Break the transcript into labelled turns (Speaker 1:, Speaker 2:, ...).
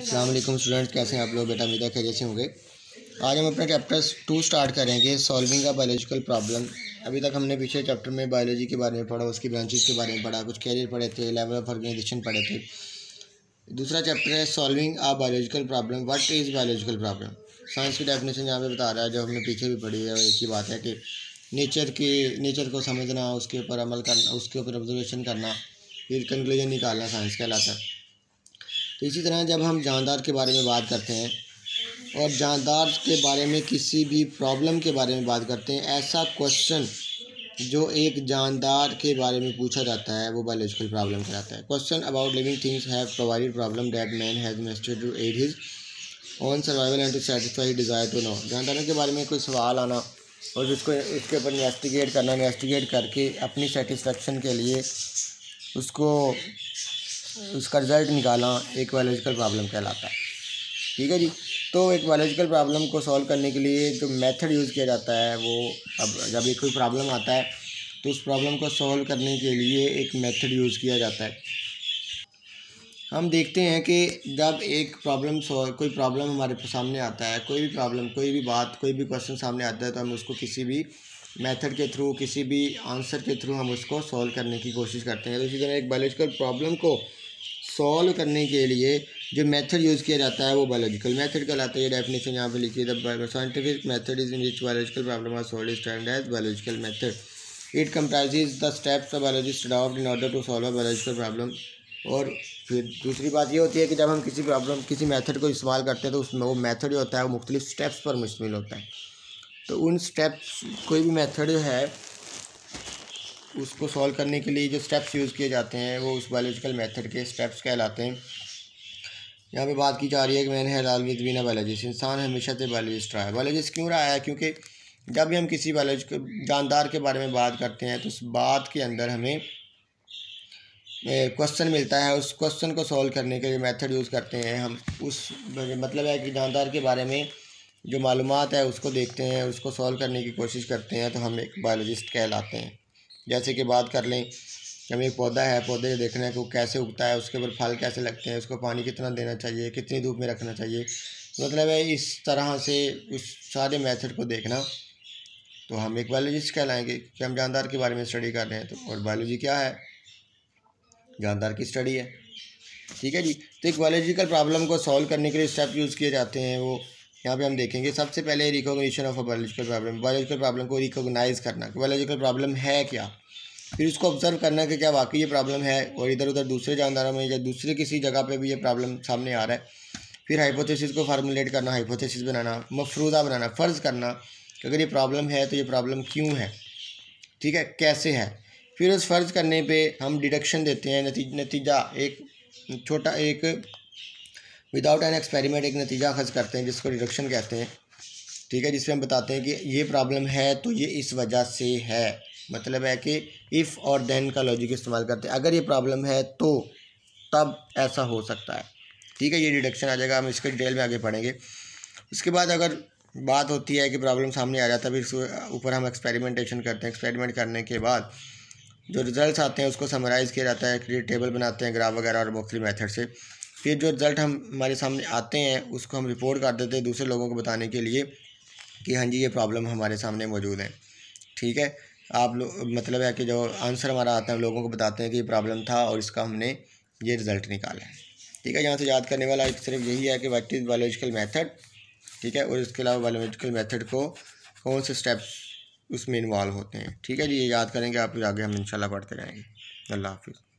Speaker 1: अस्सलाम वालेकुम स्टूडेंट्स, कैसे हैं आप लोग? बेटा उम्मीद है खैरियत से होंगे। आज हम अपना चैप्टर 2 स्टार्ट करेंगे, सॉल्विंग अ बायोलॉजिकल प्रॉब्लम। अभी तक हमने पिछले चैप्टर में बायोलॉजी के बारे में पढ़ा, उसकी ब्रांचेस के बारे में पढ़ा, कुछ कैरियर पढ़े थे, लेवल ऑफ ऑर्गेनाइजेशन पढ़े थे। दूसरा चैप्टर है solving a biological problem. What is biological problem? Science की डेफिनेशन यहाँ पे बता रहा है, जो हमने पीछे भी पढ़ी है। एक ही बात है कि नेचर को समझना, उसके ऊपर अमल करना, उसके ऊपर ऑब्जर्वेशन करना, फिर कंक्लूजन निकालना साइंस कहलाता है। तो इसी तरह जब हम जानदार के बारे में बात करते हैं और जानदार के बारे में किसी भी प्रॉब्लम के बारे में बात करते हैं, ऐसा क्वेश्चन जो एक जानदार के बारे में पूछा जाता है वो बायोलॉजिकल प्रॉब्लम कहलाता है। Question about living things have provided problem that man has mastered to aid his own survival and to satisfy desire to know. जानदारों के बारे में कोई सवाल आना और उसको उसके ऊपर इन्वेस्टिगेट करना, इन्वेस्टिगेट करके अपनी सेटिस्फेक्शन के लिए उसका रिज़ल्ट निकालना एक बायोलॉजिकल प्रॉब्लम कहलाता है। ठीक है जी। तो एक बायोलॉजिकल प्रॉब्लम को सॉल्व करने के लिए जो मेथड यूज़ किया जाता है वो, अब जब एक कोई प्रॉब्लम आता है तो उस प्रॉब्लम को सॉल्व करने के लिए एक मेथड यूज़ किया जाता है। हम देखते हैं कि जब एक कोई प्रॉब्लम हमारे सामने आता है, कोई भी प्रॉब्लम, कोई भी बात, कोई भी क्वेश्चन सामने आता है, तो हम उसको किसी भी मेथड के थ्रू, किसी भी आंसर के थ्रू हम उसको सॉल्व करने की कोशिश करते हैं। तो इसी तरह एक बायोलॉजिकल प्रॉब्लम को सॉल्व करने के लिए जो मेथड यूज़ किया जाता है वो बायोलॉजिकल मेथड कहलाता है। ये डेफिनेशन यहाँ पे लिखी है, the scientific method is in which biological problem are solved is termed as biological method. It comprises the steps the biologist adopt in order to solve a biological problem. और फिर दूसरी बात ये होती है कि जब हम किसी मेथड को इस्तेमाल करते हैं तो उसमें वो मेथड जो होता है वो मुख्तलिफ स्टेप्स पर मुश्तमिल होता है। तो उन स्टेप्स, कोई भी मेथड जो है उसको सॉल्व करने के लिए जो स्टेप्स यूज़ किए जाते हैं वो उस बायोलॉजिकल मेथड के स्टेप्स कहलाते हैं। यहाँ पे बात की जा रही है कि man has always been a biologist. इंसान हमेशा से बायोलॉजिस्ट रहा है। बायोलॉजिस्ट क्यों रहा है? क्योंकि जब भी हम किसी बायोलॉजिकल जानदार के बारे में बात करते हैं तो उस बात के अंदर हमें क्वेश्चन मिलता है। उस क्वेश्चन को सॉल्व करने के लिए मेथड यूज़ करते हैं हम। उस मतलब है कि जानदार के बारे में जो मालूमात है उसको देखते हैं, उसको सॉल्व करने की कोशिश करते हैं, तो हम एक बायोलॉजिस्ट कहलाते हैं। जैसे कि बात कर लें, हमें एक पौधा है, पौधे को देखना है कि वो कैसे उगता है, उसके ऊपर फल कैसे लगते हैं, उसको पानी कितना देना चाहिए, कितनी धूप में रखना चाहिए, मतलब है इस तरह से उस सारे मेथड को देखना, तो हम एक बायोलॉजिस्ट कहलाएंगे कि हम जानदार के बारे में स्टडी कर रहे हैं। तो और बायोलॉजी क्या है? जानदार की स्टडी है। ठीक है जी। तो एक बायोलॉजिकल प्रॉब्लम को सॉल्व करने के लिए स्टेप यूज़ किए जाते हैं, वो यहाँ पे हम देखेंगे। सबसे पहले recognition of a biological problem. Biological problem को रिकॉग्नाइज करना कि बायोलॉजिकल प्रॉब्लम है क्या, फिर उसको ऑब्जर्व करना कि क्या वाकई ये प्रॉब्लम है और इधर उधर दूसरे जानदारों में या दूसरे किसी जगह पे भी ये प्रॉब्लम सामने आ रहा है। फिर हाइपोथेसिस को फार्मूलेट करना, हाइपोथेसिस बनाना, मफरूज़ा बनाना, फ़र्ज़ करना कि अगर ये प्रॉब्लम है तो ये प्रॉब्लम क्यों है, ठीक है, कैसे है। फिर उस फ़र्ज़ करने पे हम डिडक्शन देते हैं, नतीजा एक छोटा एक विदाउट एन एक्सपेरिमेंट एक नतीजा अखज़ करते हैं जिसको डिडक्शन कहते हैं। ठीक है, जिसमें हम बताते हैं कि ये प्रॉब्लम है तो ये इस वजह से है। मतलब है कि इफ़ और देन का लॉजिक इस्तेमाल करते हैं। अगर ये प्रॉब्लम है तो तब ऐसा हो सकता है। ठीक है, ये डिडक्शन आ जाएगा, हम इसके डिटेल में आगे पढ़ेंगे। उसके बाद अगर बात होती है कि प्रॉब्लम सामने आ जाता है, फिर इसके ऊपर हम एक्सपेरिमेंटेशन करते हैं। एक्सपेरिमेंट करने के बाद जो रिज़ल्ट आते हैं उसको समराइज़ किया जाता है, टेबल बनाते हैं, ग्राफ वगैरह और मुख्तलिफ मेथड से। फिर जो रिज़ल्ट हमारे सामने आते हैं उसको हम रिपोर्ट कर देते हैं दूसरे लोगों को बताने के लिए कि हाँ जी ये प्रॉब्लम हमारे सामने मौजूद है। ठीक है, आप लोग, मतलब है कि जो आंसर हमारा आता है हम लोगों को बताते हैं कि ये प्रॉब्लम था और इसका हमने ये रिज़ल्ट निकाला है। ठीक है, यहाँ से याद करने वाला सिर्फ यही है कि व्हाट इज़ बायोलॉजिकल मेथड। ठीक है, और इसके अलावा बायोलॉजिकल मेथड को कौन से स्टेप्स उसमें इन्वॉल्व होते हैं। ठीक है जी, ये याद करेंगे आप, फिर आगे हम इंशाल्लाह पढ़ते रहेंगे। अल्लाह हाफिज़।